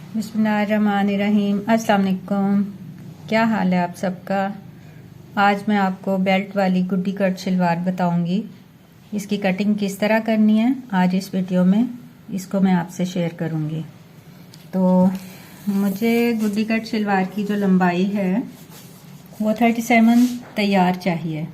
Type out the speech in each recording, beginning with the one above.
बिस्मिल्लाहिर्रहमानिर्रहीम। अस्सलाम वालेकुम। क्या हाल है आप सबका। आज मैं आपको बेल्ट वाली गुड्डी कट शलवार बताऊंगी। इसकी कटिंग किस तरह करनी है आज इस वीडियो में इसको मैं आपसे शेयर करूंगी। तो मुझे गुड्डी कट शलवार की जो लंबाई है वो 37 तैयार चाहिए।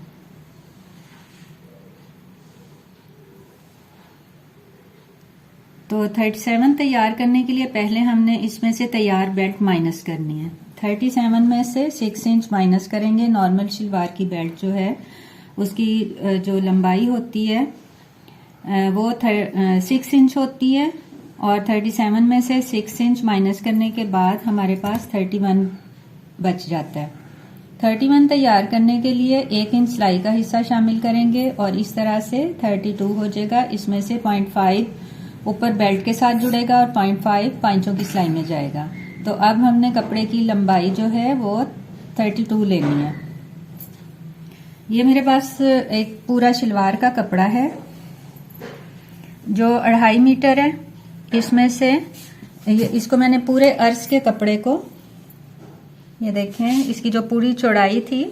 तो 37 तैयार करने के लिए पहले हमने इसमें से तैयार बेल्ट माइनस करनी है। 37 में से 6 इंच माइनस करेंगे। नॉर्मल शलवार की बेल्ट जो है उसकी जो लंबाई होती है वो 6 इंच होती है और 37 में से 6 इंच माइनस करने के बाद हमारे पास 31 बच जाता है। 31 तैयार करने के लिए 1 इंच सिलाई का हिस्सा शामिल करेंगे और इस तरह से 32 हो जाएगा। इसमें से 0.5 ऊपर बेल्ट के साथ जुड़ेगा और 0.5 पांचों की सिलाई में जाएगा। तो अब हमने कपड़े की लंबाई जो है वो 32 लेनी है। ये मेरे पास एक पूरा शलवार का कपड़ा है जो 2.5 मीटर है। इसमें से इसको मैंने पूरे अर्ज के कपड़े को, ये देखें, इसकी जो पूरी चौड़ाई थी,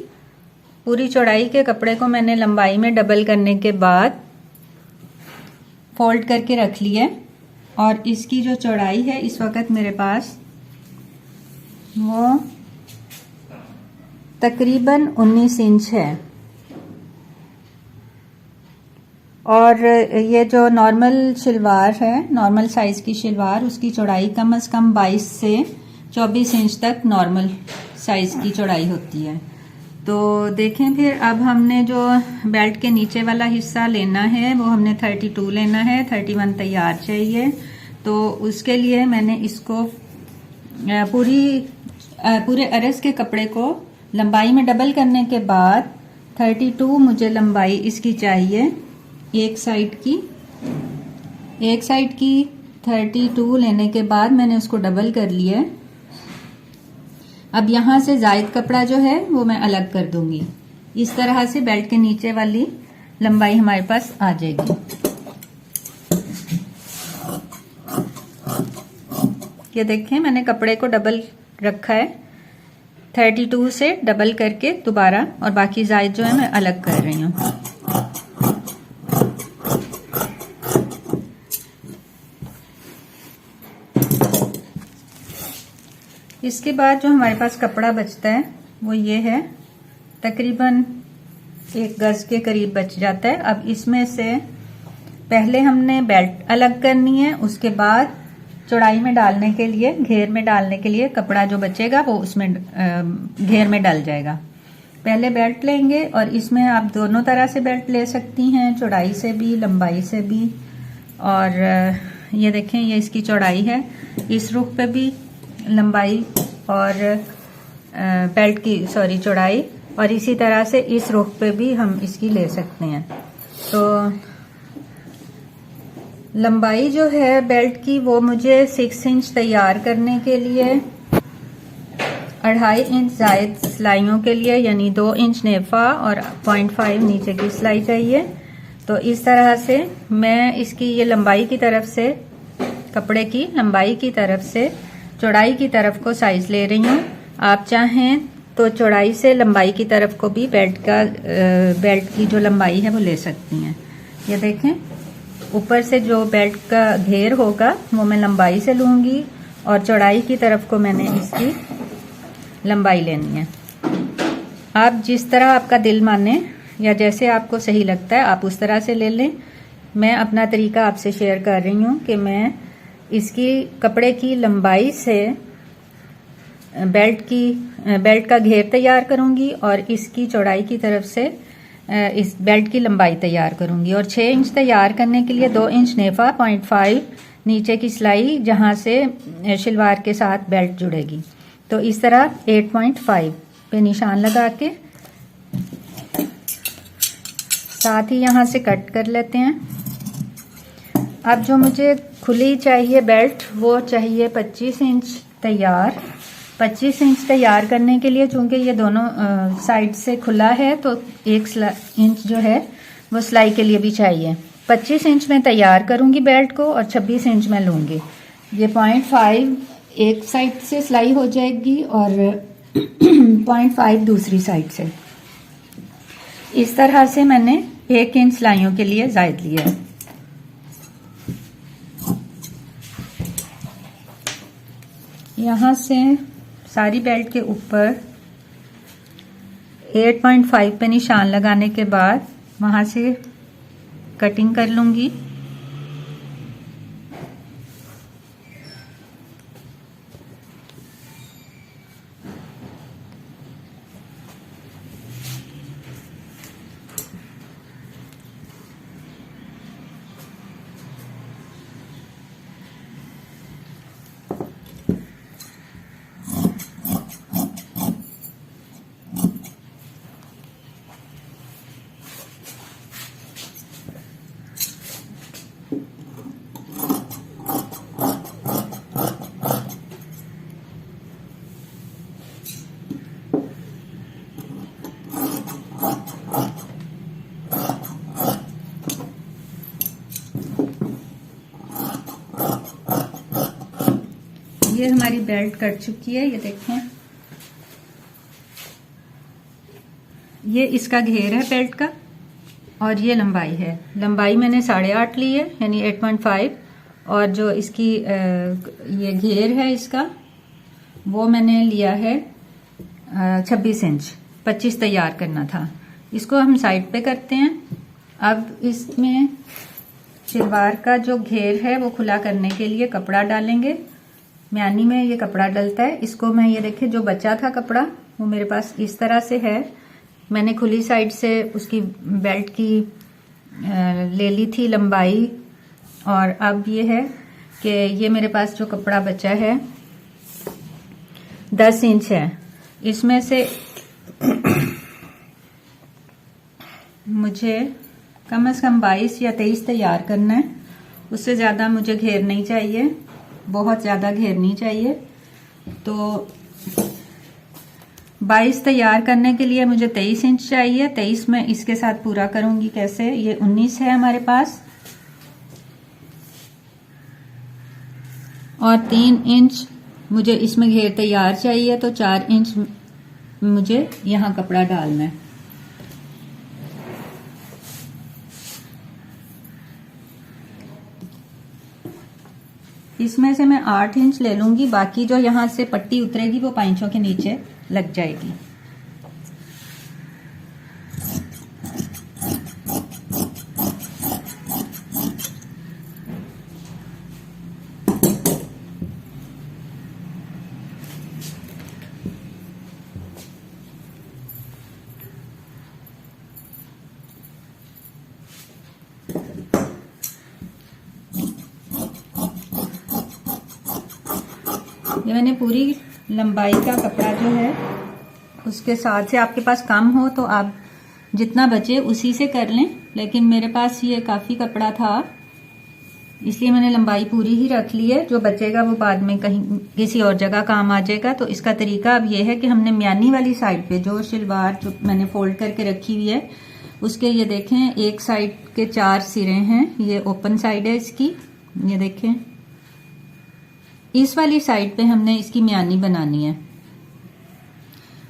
पूरी चौड़ाई के कपड़े को मैंने लंबाई में डबल करने के बाद फोल्ड करके रख लिया और इसकी जो चौड़ाई है इस वक्त मेरे पास वो तकरीबन 19 इंच है। और ये जो नॉर्मल शलवार है, नॉर्मल साइज की शलवार, उसकी चौड़ाई कम से कम 22 से 24 इंच तक नॉर्मल साइज की चौड़ाई होती है। तो देखें, फिर अब हमने जो बेल्ट के नीचे वाला हिस्सा लेना है वो हमने 32 लेना है। 31 तैयार चाहिए। तो उसके लिए मैंने इसको पूरे अरज के कपड़े को लंबाई में डबल करने के बाद 32 मुझे लंबाई इसकी चाहिए। एक साइड की 32 लेने के बाद मैंने उसको डबल कर लिया। अब यहां से जायद कपड़ा जो है वो मैं अलग कर दूंगी। इस तरह से बेल्ट के नीचे वाली लंबाई हमारे पास आ जाएगी। ये देखें, मैंने कपड़े को डबल रखा है, 32 से डबल करके दोबारा, और बाकी जायद जो है मैं अलग कर रही हूँ। इसके बाद जो हमारे पास कपड़ा बचता है वो ये है, तकरीबन 1 गज के करीब बच जाता है। अब इसमें से पहले हमने बेल्ट अलग करनी है, उसके बाद चौड़ाई में डालने के लिए, घेर में डालने के लिए कपड़ा जो बचेगा वो उसमें घेर में डल जाएगा। पहले बेल्ट लेंगे और इसमें आप दोनों तरह से बेल्ट ले सकती हैं, चौड़ाई से भी लंबाई से भी। और ये देखें, ये इसकी चौड़ाई है, इस रुख पे भी लंबाई और बेल्ट की चौड़ाई, और इसी तरह से इस रुख पे भी हम इसकी ले सकते हैं। तो लंबाई जो है बेल्ट की वो मुझे 6 इंच तैयार करने के लिए 2.5 इंच जायद सिलाइयों के लिए, यानी 2 इंच नेफा और 0.5 नीचे की सिलाई चाहिए। तो इस तरह से मैं इसकी ये लंबाई की तरफ से, कपड़े की लंबाई की तरफ से चौड़ाई की तरफ को साइज ले रही हूँ। आप चाहें तो चौड़ाई से लंबाई की तरफ को भी बेल्ट की जो लंबाई है वो ले सकती हैं। ये देखें, ऊपर से जो बेल्ट का घेर होगा वो मैं लंबाई से लूंगी और चौड़ाई की तरफ को मैंने इसकी लंबाई लेनी है। आप जिस तरह आपका दिल माने या जैसे आपको सही लगता है आप उस तरह से ले लें। मैं अपना तरीका आपसे शेयर कर रही हूँ कि मैं इसकी कपड़े की लंबाई से बेल्ट का घेर तैयार करूंगी और इसकी चौड़ाई की तरफ से इस बेल्ट की लंबाई तैयार करूंगी। और 6 इंच तैयार करने के लिए 2 इंच नेफा, 0.5 नीचे की सिलाई जहां से शलवार के साथ बेल्ट जुड़ेगी। तो इस तरह 8.5 पे निशान लगा के साथ ही यहां से कट कर लेते हैं। अब जो मुझे खुली चाहिए बेल्ट वो चाहिए 25 इंच तैयार। 25 इंच तैयार करने के लिए, चूंकि ये दोनों साइड से खुला है, तो 1 इंच जो है वो सिलाई के लिए भी चाहिए। 25 इंच में तैयार करूंगी बेल्ट को और 26 इंच में लूंगी। ये 0.5 एक साइड से सिलाई हो जाएगी और 0.5 दूसरी साइड से। इस तरह से मैंने 1 इंच सिलाइयों के लिए जायद लिया है। यहाँ से सारी बेल्ट के ऊपर 8.5 पे निशान लगाने के बाद वहां से कटिंग कर लूंगी। ये हमारी बेल्ट कट चुकी है, ये देखें। ये इसका घेर है बेल्ट का और ये लंबाई है। लंबाई मैंने 8.5 ली है, यानी 8.5, और जो इसकी ये घेर है इसका वो मैंने लिया है 26 इंच। 25 तैयार करना था। इसको हम साइड पे करते हैं। अब इसमें शलवार का जो घेर है वो खुला करने के लिए कपड़ा डालेंगे। म्यानी में ये कपड़ा डलता है। इसको मैं, ये देखिए, जो बचा था कपड़ा वो मेरे पास इस तरह से है। मैंने खुली साइड से उसकी बेल्ट की ले ली थी लंबाई, और अब ये है कि ये मेरे पास जो कपड़ा बचा है 10 इंच है। इसमें से मुझे कम से कम 22 या 23 तैयार करना है। उससे ज़्यादा मुझे घेर नहीं चाहिए, बहुत ज़्यादा घेर नहीं चाहिए। तो 22 तैयार करने के लिए मुझे 23 इंच चाहिए। 23 में इसके साथ पूरा करूंगी कैसे, ये 19 है हमारे पास, और 3 इंच मुझे इसमें घेर तैयार चाहिए। तो 4 इंच मुझे यहाँ कपड़ा डालना है। इसमें से मैं 8 इंच ले लूंगी, बाकी जो यहाँ से पट्टी उतरेगी वो पाइंचों के नीचे लग जाएगी। ये मैंने पूरी लंबाई का कपड़ा जो है उसके साथ से, आपके पास कम हो तो आप जितना बचे उसी से कर लें, लेकिन मेरे पास ये काफ़ी कपड़ा था इसलिए मैंने लंबाई पूरी ही रख ली है। जो बचेगा वो बाद में कहीं किसी और जगह काम आ जाएगा। तो इसका तरीका अब ये है कि हमने म्यानी वाली साइड पे जो शलवार जो मैंने फोल्ड करके रखी हुई है उसके, ये देखें, एक साइड के 4 सिरे हैं। ये ओपन साइड है इसकी, ये देखें। इस वाली साइड पे हमने इसकी म्यानी बनानी है।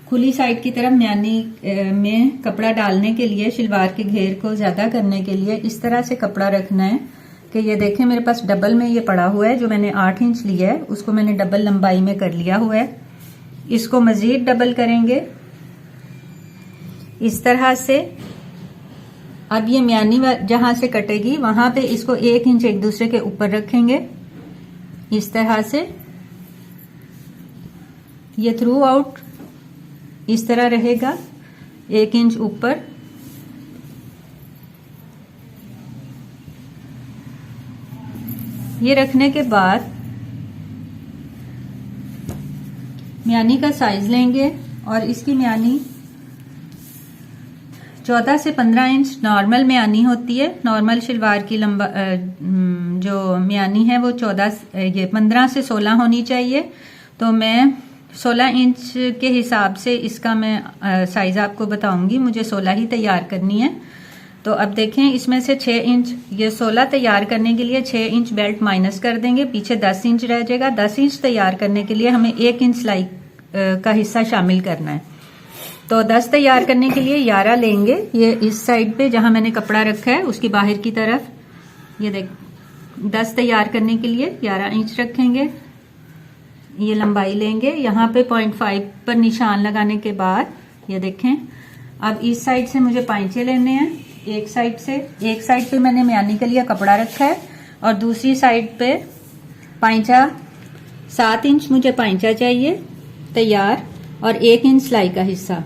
खुली साइड की तरफ म्यानी में कपड़ा डालने के लिए, शलवार के घेर को ज्यादा करने के लिए इस तरह से कपड़ा रखना है कि ये देखें मेरे पास डबल में ये पड़ा हुआ है। जो मैंने 8 इंच लिया है उसको मैंने डबल लंबाई में कर लिया हुआ है। इसको मजीद डबल करेंगे इस तरह से। अब ये म्यानी जहां से कटेगी वहां पे इसको 1 इंच एक दूसरे के ऊपर रखेंगे इस तरह से। ये थ्रू आउट इस तरह रहेगा, 1 इंच ऊपर। ये रखने के बाद म्यानी का साइज लेंगे और इसकी म्यानी 14 से 15 इंच नॉर्मल म्यानी होती है। नॉर्मल शलवार की लंबा जो म्यानी है वो 15 से 16 होनी चाहिए। तो मैं 16 इंच के हिसाब से इसका मैं साइज आपको बताऊंगी। मुझे 16 ही तैयार करनी है। तो अब देखें इसमें से 6 इंच, ये 16 तैयार करने के लिए 6 इंच बेल्ट माइनस कर देंगे, पीछे 10 इंच रह जाएगा। 10 इंच तैयार करने के लिए हमें 1 इंच सिलाई का हिस्सा शामिल करना है। तो 10 तैयार करने के लिए 11 लेंगे, ये इस साइड पे जहां मैंने कपड़ा रखा है उसकी बाहर की तरफ, ये देख 10 तैयार करने के लिए 11 इंच रखेंगे। ये लंबाई लेंगे, यहाँ पे 0.5 पर निशान लगाने के बाद ये देखें अब इस साइड से मुझे पांचे लेने हैं। एक साइड पे मैंने म्यानी के लिए कपड़ा रखा है और दूसरी साइड पे पांचा 7 इंच मुझे पांचा चाहिए तैयार और 1 इंच सिलाई का हिस्सा।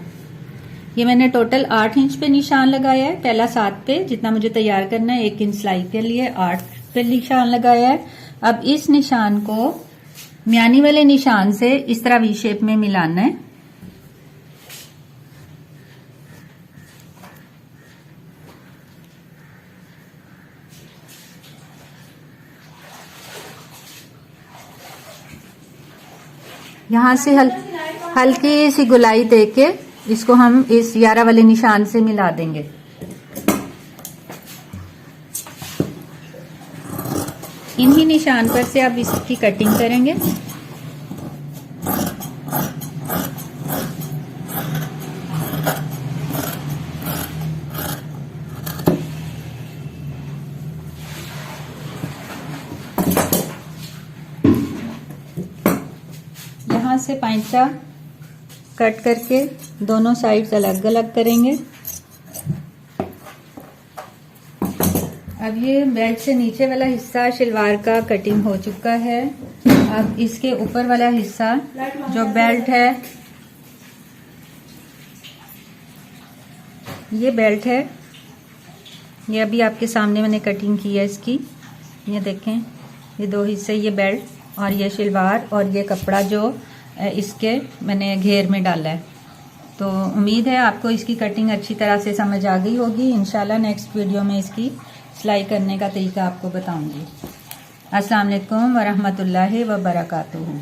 ये मैंने टोटल 8 इंच पे निशान लगाया है, पहला 7 पे जितना मुझे तैयार करना है, 1 इंच सिलाई के लिए 8 पे निशान लगाया है। अब इस निशान को म्यानी वाले निशान से इस तरह वी शेप में मिलाना है। यहां से हल्की सी गुलाई देके इसको हम इस 11 वाले निशान से मिला देंगे। इन्हीं निशान पर से अब इसकी कटिंग करेंगे। यहाँ से पांचा कट करके दोनों साइड्स अलग अलग करेंगे। अब ये बेल्ट से नीचे वाला हिस्सा शलवार का कटिंग हो चुका है। अब इसके ऊपर वाला हिस्सा जो बेल्ट है, ये बेल्ट है, ये अभी आपके सामने मैंने कटिंग की है इसकी। ये देखें ये 2 हिस्से, ये बेल्ट और ये शलवार और ये कपड़ा जो इसके मैंने घेर में डाला है। तो उम्मीद है आपको इसकी कटिंग अच्छी तरह से समझ आ गई होगी। इंशाल्लाह नेक्स्ट वीडियो में इसकी सिलाई करने का तरीका आपको बताऊंगी। अस्सलाम वालेकुम व रहमतुल्लाहि व बरकातुहू।